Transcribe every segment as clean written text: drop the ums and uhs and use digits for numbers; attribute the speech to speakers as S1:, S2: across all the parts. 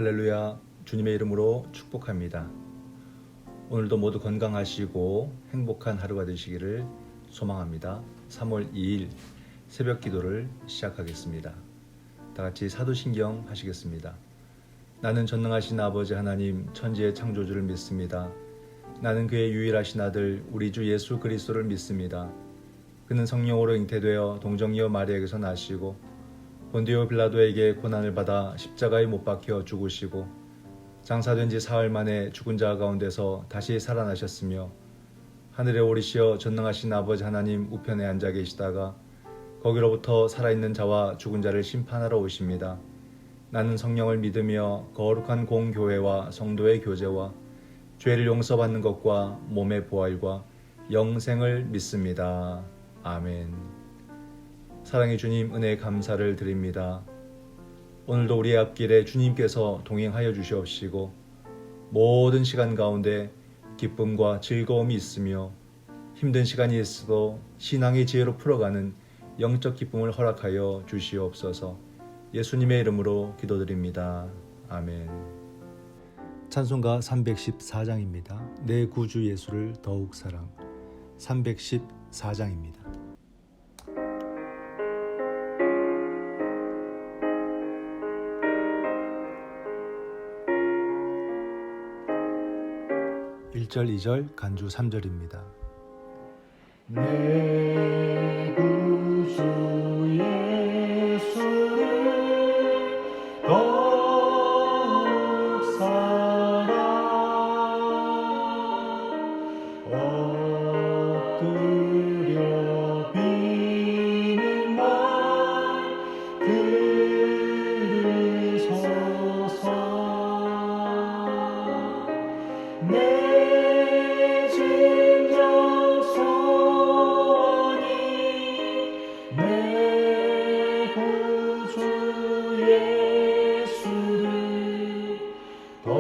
S1: 할렐루야, 주님의 이름으로 축복합니다. 오늘도 모두 건강하시고 행복한 하루가 되시기를 소망합니다. 3월 2일 새벽 기도를 시작하겠습니다. 다 같이 사도신경 하시겠습니다. 나는 전능하신 아버지 하나님 천지의 창조주를 믿습니다. 나는 그의 유일하신 아들 우리 주 예수 그리스도를 믿습니다. 그는 성령으로 잉태되어 동정녀 마리아에게서 나시고 본디오 빌라도에게 고난을 받아 십자가에 못 박혀 죽으시고 장사된 지 사흘 만에 죽은 자 가운데서 다시 살아나셨으며 하늘에 오르시어 전능하신 아버지 하나님 우편에 앉아 계시다가 거기로부터 살아있는 자와 죽은 자를 심판하러 오십니다. 나는 성령을 믿으며 거룩한 공교회와 성도의 교제와 죄를 용서받는 것과 몸의 부활과 영생을 믿습니다. 아멘. 사랑의 주님, 은혜에 감사를 드립니다. 오늘도 우리의 앞길에 주님께서 동행하여 주시옵시고 모든 시간 가운데 기쁨과 즐거움이 있으며 힘든 시간이 있어도 신앙의 지혜로 풀어가는 영적 기쁨을 허락하여 주시옵소서. 예수님의 이름으로 기도드립니다. 아멘. 찬송가 314장입니다. 내 구주 예수를 더욱 사랑. 314장입니다. (1절) (2절) 간주 (3절입니다)
S2: 내 구주 예수를 더욱 사랑 엎드려 비는 말 들으소서. 내 진정 소원이 내 구주 예수를 더욱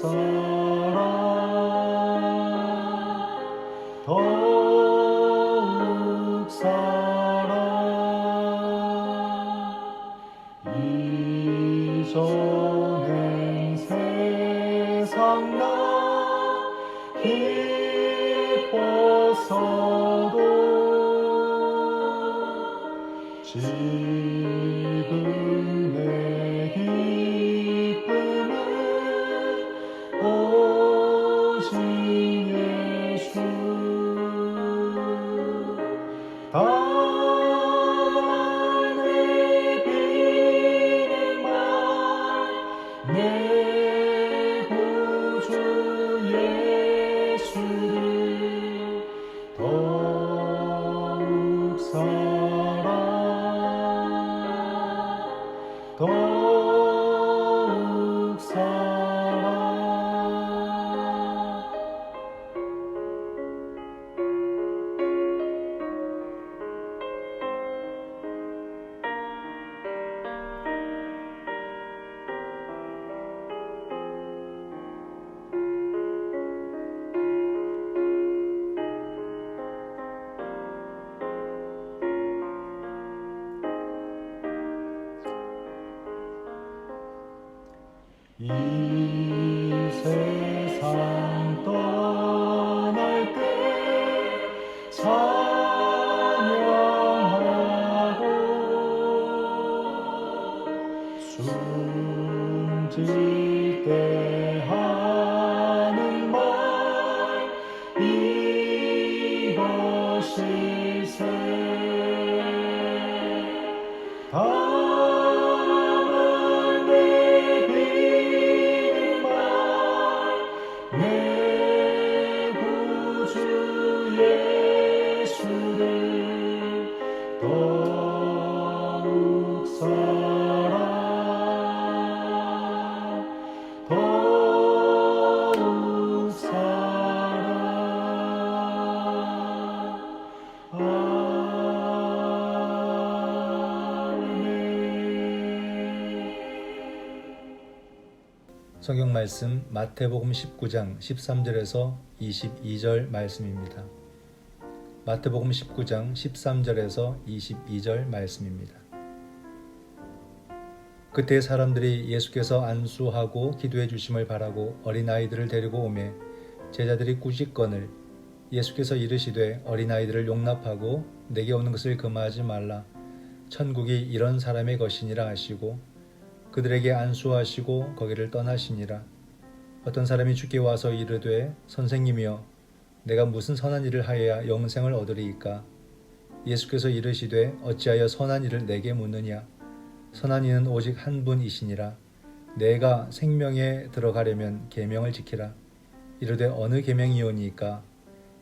S2: 사랑 더욱 사랑 이전엔 세상 나 기뻤어도 지금 내 기쁨은 오직 예수. 다만 내 비는 말 내 구주 예수를 더욱 사랑 더욱 사랑. 이 세상 떠날 때 찬양하고 숨질 때 하는 말 이것일세. 다만 내 비는 말 내 구주 예수를 더욱 사랑 더욱 사랑.
S1: 성경 말씀 마태복음 19장 13절에서 22절 말씀입니다. 마태복음 19장 13절에서 22절 말씀입니다. 그때 사람들이 예수께서 안수하고 기도해 주심을 바라고 어린아이들을 데리고 오매 제자들이 꾸짖거늘 예수께서 이르시되 어린아이들을 용납하고 내게 오는 것을 금하지 말라. 천국이 이런 사람의 것이니라 하시고 그들에게 안수하시고 거기를 떠나시니라. 어떤 사람이 주께 와서 이르되 선생님이여 내가 무슨 선한 일을 하여야 영생을 얻으리이까? 예수께서 이르시되 어찌하여 선한 일을 내게 묻느냐? 선한 이는 오직 한 분이시니라. 내가 생명에 들어가려면 계명을 지키라. 이르되 어느 계명이오니까?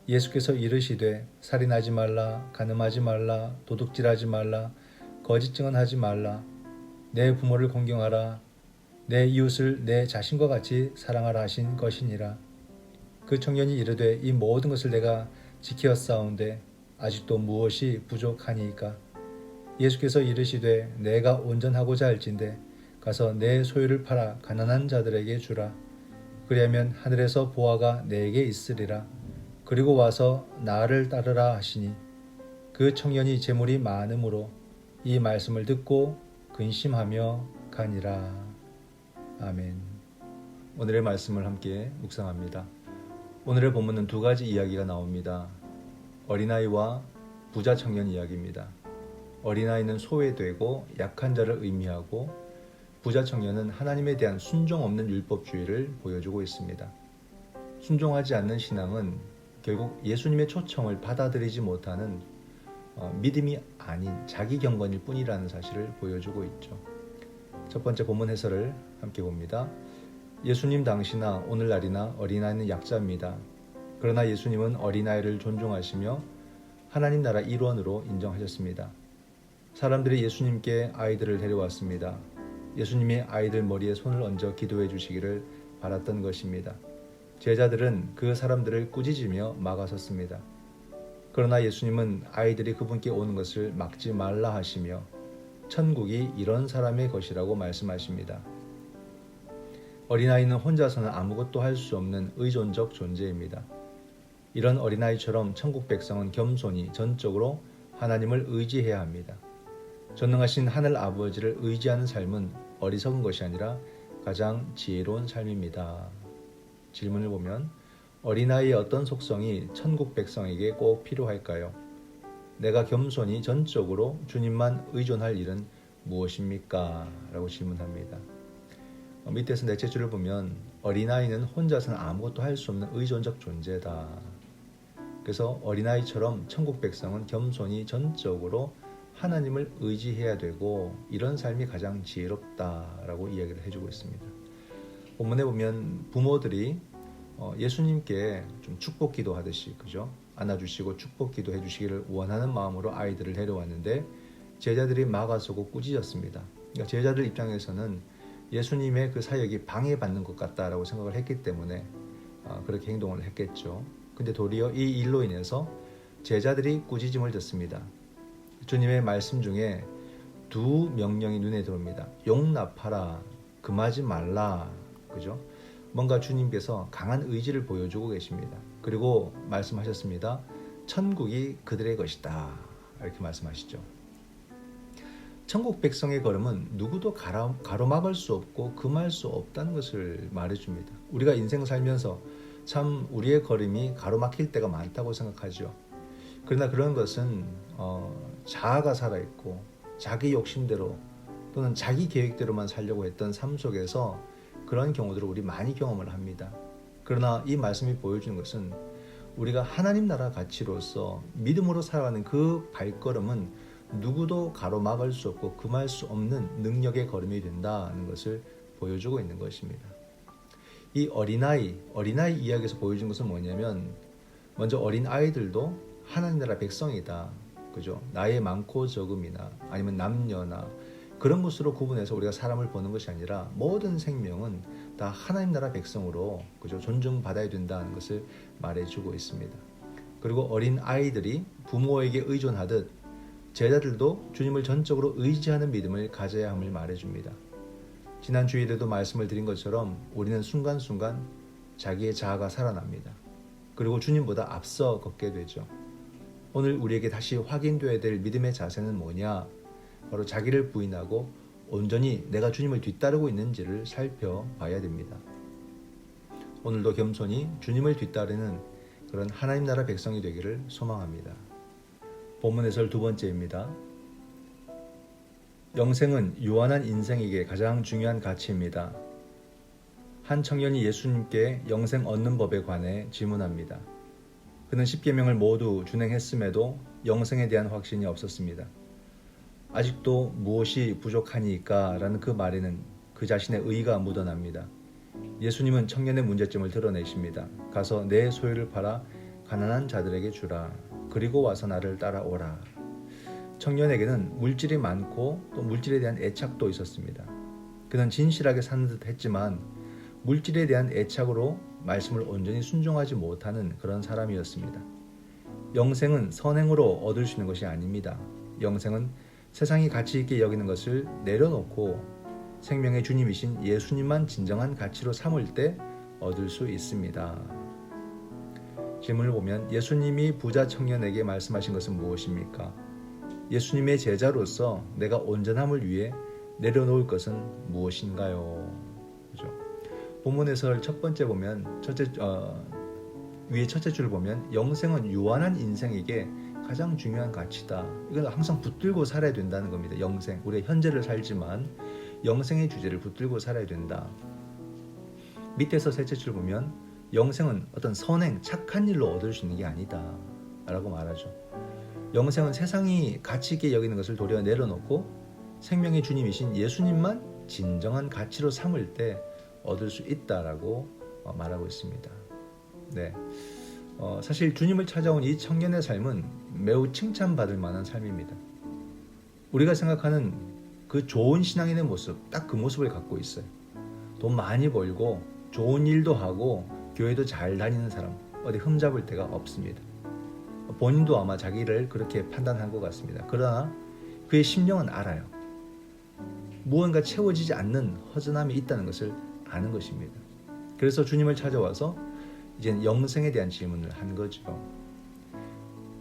S1: 예수께서 이르시되 살인하지 말라, 간음하지 말라, 도둑질하지 말라, 거짓 증언하지 말라, 내 부모를 공경하라, 내 이웃을 내 자신과 같이 사랑하라 하신 것이니라. 그 청년이 이르되 이 모든 것을 내가 지키었사온데 아직도 무엇이 부족하니이까? 예수께서 이르시되 내가 온전하고자 할진대 가서 내 소유를 팔아 가난한 자들에게 주라. 그리하면 하늘에서 보화가 내게 있으리라. 그리고 와서 나를 따르라 하시니 그 청년이 재물이 많음으로 이 말씀을 듣고 근심하며 가니라. 아멘. 오늘의 말씀을 함께 묵상합니다. 오늘의 본문은 두 가지 이야기가 나옵니다. 어린아이와 부자 청년 이야기입니다. 어린아이는 소외되고 약한 자를 의미하고 부자 청년은 하나님에 대한 순종 없는 율법주의를 보여주고 있습니다. 순종하지 않는 신앙은 결국 예수님의 초청을 받아들이지 못하는 믿음이 아닌 자기 경건일 뿐이라는 사실을 보여주고 있죠. 첫 번째 본문 해설을 함께 봅니다. 예수님 당시나 오늘날이나 어린아이는 약자입니다. 그러나 예수님은 어린아이를 존중하시며 하나님 나라 일원으로 인정하셨습니다. 사람들이 예수님께 아이들을 데려왔습니다. 예수님이 아이들 머리에 손을 얹어 기도해 주시기를 바랐던 것입니다. 제자들은 그 사람들을 꾸짖으며 막아섰습니다. 그러나 예수님은 아이들이 그분께 오는 것을 막지 말라 하시며 천국이 이런 사람의 것이라고 말씀하십니다. 어린아이는 혼자서는 아무것도 할 수 없는 의존적 존재입니다. 이런 어린아이처럼 천국 백성은 겸손히 전적으로 하나님을 의지해야 합니다. 전능하신 하늘 아버지를 의지하는 삶은 어리석은 것이 아니라 가장 지혜로운 삶입니다. 질문을 보면 어린아이의 어떤 속성이 천국 백성에게 꼭 필요할까요? 내가 겸손히 전적으로 주님만 의존할 일은 무엇입니까? 라고 질문합니다. 밑에서 넷째 줄을 보면 어린아이는 혼자서는 아무것도 할 수 없는 의존적 존재다. 그래서 어린아이처럼 천국 백성은 겸손히 전적으로 하나님을 의지해야 되고 이런 삶이 가장 지혜롭다라고 이야기를 해주고 있습니다. 본문에 보면 부모들이 예수님께 좀 축복 기도하듯이 그죠? 안아주시고 축복 기도해 주시기를 원하는 마음으로 아이들을 데려왔는데 제자들이 막아서고 꾸짖었습니다. 그러니까 제자들 입장에서는 예수님의 그 사역이 방해받는 것 같다라고 생각을 했기 때문에 그렇게 행동을 했겠죠. 근데 도리어 이 일로 인해서 제자들이 꾸짖음을 듣습니다. 주님의 말씀 중에 두 명령이 눈에 들어옵니다. 용납하라, 금하지 말라. 그죠? 뭔가 주님께서 강한 의지를 보여주고 계십니다. 그리고 말씀하셨습니다. 천국이 그들의 것이다. 이렇게 말씀하시죠. 천국 백성의 걸음은 누구도 가로막을 수 없고 금할 수 없다는 것을 말해줍니다. 우리가 인생 살면서 참 우리의 걸음이 가로막힐 때가 많다고 생각하죠. 그러나 그런 것은 자아가 살아있고 자기 욕심대로 또는 자기 계획대로만 살려고 했던 삶 속에서 그런 경우들을 우리 많이 경험을 합니다. 그러나 이 말씀이 보여주는 것은 우리가 하나님 나라 가치로서 믿음으로 살아가는 그 발걸음은 누구도 가로막을 수 없고 금할 수 없는 능력의 걸음이 된다는 것을 보여주고 있는 것입니다. 이 어린아이 이야기에서 보여준 것은 뭐냐면 먼저 어린아이들도 하나님 나라 백성이다. 그죠? 나이 많고 적음이나 아니면 남녀나 그런 것으로 구분해서 우리가 사람을 보는 것이 아니라 모든 생명은 다 하나님 나라 백성으로 그죠? 존중받아야 된다는 것을 말해주고 있습니다. 그리고 어린 아이들이 부모에게 의존하듯 제자들도 주님을 전적으로 의지하는 믿음을 가져야 함을 말해줍니다. 지난 주일에도 말씀을 드린 것처럼 우리는 순간순간 자기의 자아가 살아납니다. 그리고 주님보다 앞서 걷게 되죠. 오늘 우리에게 다시 확인되어야 될 믿음의 자세는 뭐냐? 바로 자기를 부인하고 온전히 내가 주님을 뒤따르고 있는지를 살펴봐야 됩니다. 오늘도 겸손히 주님을 뒤따르는 그런 하나님 나라 백성이 되기를 소망합니다. 본문 해설 두 번째입니다. 영생은 유한한 인생에게 가장 중요한 가치입니다. 한 청년이 예수님께 영생 얻는 법에 관해 질문합니다. 그는 10계명을 모두 준행했음에도 영생에 대한 확신이 없었습니다. 아직도 무엇이 부족하니까 라는 그 말에는 그 자신의 의의가 묻어납니다. 예수님은 청년의 문제점을 드러내십니다. 가서 내 소유를 팔아 가난한 자들에게 주라. 그리고 와서 나를 따라오라. 청년에게는 물질이 많고 또 물질에 대한 애착도 있었습니다. 그는 진실하게 사는 듯 했지만 물질에 대한 애착으로 말씀을 온전히 순종하지 못하는 그런 사람이었습니다. 영생은 선행으로 얻을 수 있는 것이 아닙니다. 영생은 세상이 가치 있게 여기는 것을 내려놓고 생명의 주님이신 예수님만 진정한 가치로 삼을 때 얻을 수 있습니다. 질문을 보면 예수님이 부자 청년에게 말씀하신 것은 무엇입니까? 예수님의 제자로서 내가 온전함을 위해 내려놓을 것은 무엇인가요? 그죠? 본문 해설 첫 번째 보면 위에 첫째 줄 보면 영생은 유한한 인생에게 가장 중요한 가치다. 이건 항상 붙들고 살아야 된다는 겁니다. 영생. 우리가 현재를 살지만 영생의 주제를 붙들고 살아야 된다. 밑에서 셋째 줄 보면 영생은 어떤 선행, 착한 일로 얻을 수 있는 게 아니다 라고 말하죠. 영생은 세상이 가치 있게 여기는 것을 도리어 내려놓고 생명의 주님이신 예수님만 진정한 가치로 삼을 때 얻을 수 있다라고 말하고 있습니다. 네, 사실 주님을 찾아온 이 청년의 삶은 매우 칭찬받을 만한 삶입니다. 우리가 생각하는 그 좋은 신앙인의 모습, 딱 그 모습을 갖고 있어요. 돈 많이 벌고 좋은 일도 하고 교회도 잘 다니는 사람, 어디 흠잡을 데가 없습니다. 본인도 아마 자기를 그렇게 판단한 것 같습니다. 그러나 그의 심령은 알아요. 무언가 채워지지 않는 허전함이 있다는 것을 아는 것입니다. 그래서 주님을 찾아와서 이제 영생에 대한 질문을 한 거죠.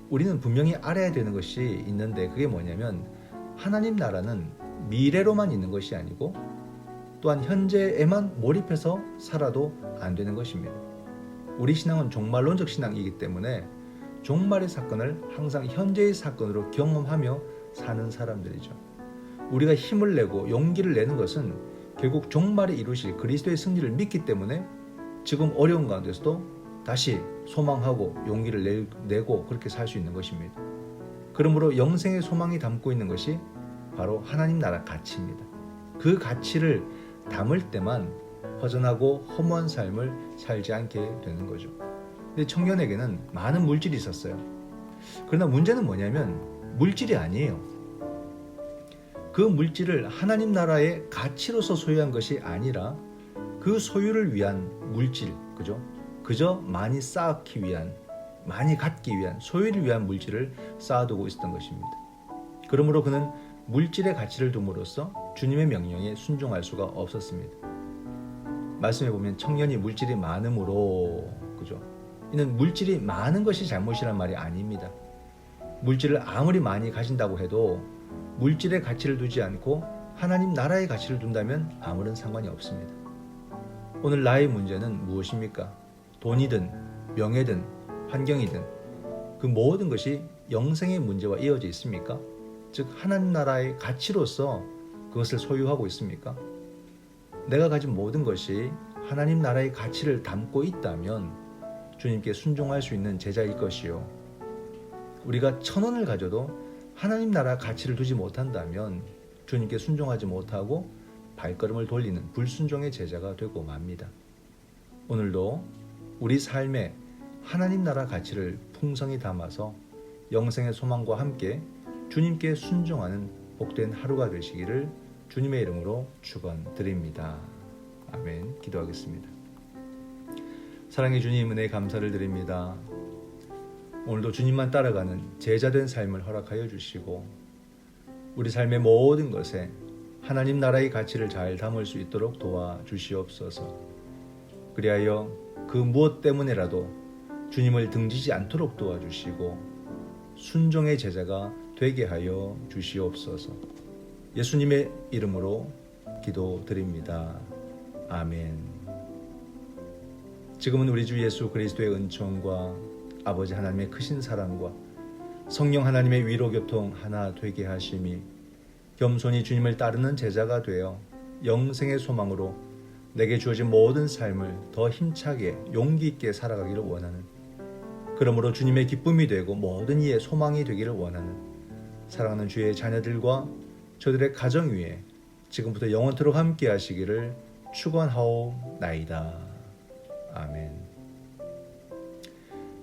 S1: 우리는 분명히 알아야 되는 것이 있는데 그게 뭐냐면 하나님 나라는 미래로만 있는 것이 아니고 또한 현재에만 몰입해서 살아도 안 되는 것입니다. 우리 신앙은 종말론적 신앙이기 때문에 종말의 사건을 항상 현재의 사건으로 경험하며 사는 사람들이죠. 우리가 힘을 내고 용기를 내는 것은 결국 종말에 이루실 그리스도의 승리를 믿기 때문에 지금 어려운 가운데서도 다시 소망하고 용기를 내고 그렇게 살 수 있는 것입니다. 그러므로 영생의 소망이 담고 있는 것이 바로 하나님 나라 가치입니다. 그 가치를 담을 때만 허전하고 허무한 삶을 살지 않게 되는 거죠. 근데 청년에게는 많은 물질이 있었어요. 그러나 문제는 뭐냐면 물질이 아니에요. 그 물질을 하나님 나라의 가치로서 소유한 것이 아니라 그 소유를 위한 물질, 그저 많이 쌓기 위한, 많이 갖기 위한, 소유를 위한 물질을 쌓아두고 있었던 것입니다. 그러므로 그는 물질의 가치를 둠으로써 주님의 명령에 순종할 수가 없었습니다. 말씀해 보면 청년이 물질이 많음으로, 이는 물질이 많은 것이 잘못이란 말이 아닙니다. 물질을 아무리 많이 가진다고 해도 물질의 가치를 두지 않고 하나님 나라의 가치를 둔다면 아무런 상관이 없습니다. 오늘 나의 문제는 무엇입니까? 돈이든 명예든 환경이든 그 모든 것이 영생의 문제와 이어져 있습니까? 즉 하나님 나라의 가치로서 그것을 소유하고 있습니까? 내가 가진 모든 것이 하나님 나라의 가치를 담고 있다면 주님께 순종할 수 있는 제자일 것이요. 우리가 1,000원을 가져도 하나님 나라 가치를 두지 못한다면 주님께 순종하지 못하고 발걸음을 돌리는 불순종의 제자가 되고 맙니다. 오늘도 우리 삶에 하나님 나라 가치를 풍성히 담아서 영생의 소망과 함께 주님께 순종하는 복된 하루가 되시기를 주님의 이름으로 축원드립니다. 아멘. 기도하겠습니다. 사랑의 주님, 은혜 감사를 드립니다. 오늘도 주님만 따라가는 제자된 삶을 허락하여 주시고 우리 삶의 모든 것에 하나님 나라의 가치를 잘 담을 수 있도록 도와주시옵소서. 그리하여 그 무엇 때문에라도 주님을 등지지 않도록 도와주시고 순종의 제자가 되게 하여 주시옵소서. 예수님의 이름으로 기도드립니다. 아멘. 지금은 우리 주 예수 그리스도의 은총과 아버지 하나님의 크신 사랑과 성령 하나님의 위로 교통 하나 되게 하심이 겸손히 주님을 따르는 제자가 되어 영생의 소망으로 내게 주어진 모든 삶을 더 힘차게 용기 있게 살아가기를 원하는, 그러므로 주님의 기쁨이 되고 모든 이의 소망이 되기를 원하는 사랑하는 주의 자녀들과 저들의 가정 위에 지금부터 영원토록 함께 하시기를 축원하오나이다. 아멘.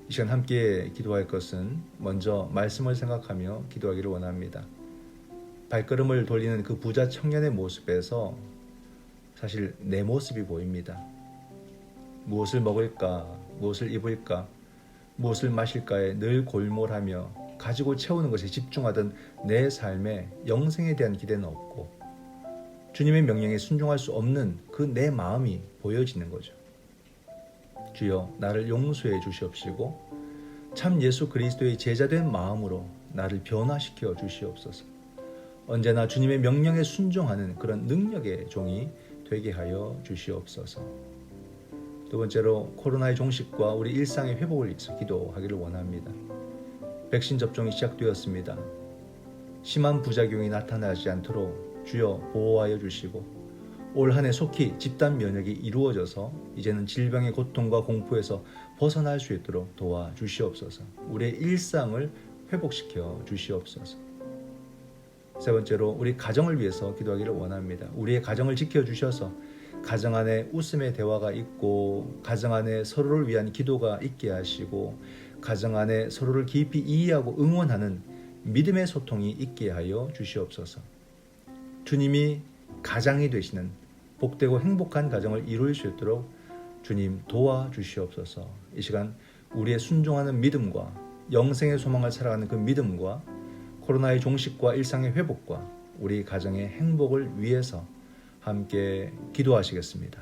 S1: 이 시간 함께 기도할 것은 먼저 말씀을 생각하며 기도하기를 원합니다. 발걸음을 돌리는 그 부자 청년의 모습에서 사실 내 모습이 보입니다. 무엇을 먹을까, 무엇을 입을까, 무엇을 마실까에 늘 골몰하며 가지고 채우는 것에 집중하던 내 삶에 영생에 대한 기대는 없고 주님의 명령에 순종할 수 없는 그 내 마음이 보여지는 거죠. 주여 나를 용서해 주시옵시고 참 예수 그리스도의 제자된 마음으로 나를 변화시켜 주시옵소서. 언제나 주님의 명령에 순종하는 그런 능력의 종이 되게 하여 주시옵소서. 두 번째로 코로나의 종식과 우리 일상의 회복을 위해서 기도하기를 원합니다. 백신 접종이 시작되었습니다. 심한 부작용이 나타나지 않도록 주여 보호하여 주시고 올 한 해 속히 집단 면역이 이루어져서 이제는 질병의 고통과 공포에서 벗어날 수 있도록 도와주시옵소서. 우리의 일상을 회복시켜 주시옵소서. 세 번째로 우리 가정을 위해서 기도하기를 원합니다. 우리의 가정을 지켜주셔서 가정 안에 웃음의 대화가 있고 가정 안에 서로를 위한 기도가 있게 하시고 가정 안에 서로를 깊이 이해하고 응원하는 믿음의 소통이 있게 하여 주시옵소서. 주님이 가장이 되시는 복되고 행복한 가정을 이룰 수 있도록 주님 도와주시옵소서. 이 시간 우리의 순종하는 믿음과 영생의 소망을 살아가는 그 믿음과 코로나의 종식과 일상의 회복과 우리 가정의 행복을 위해서 함께 기도하시겠습니다.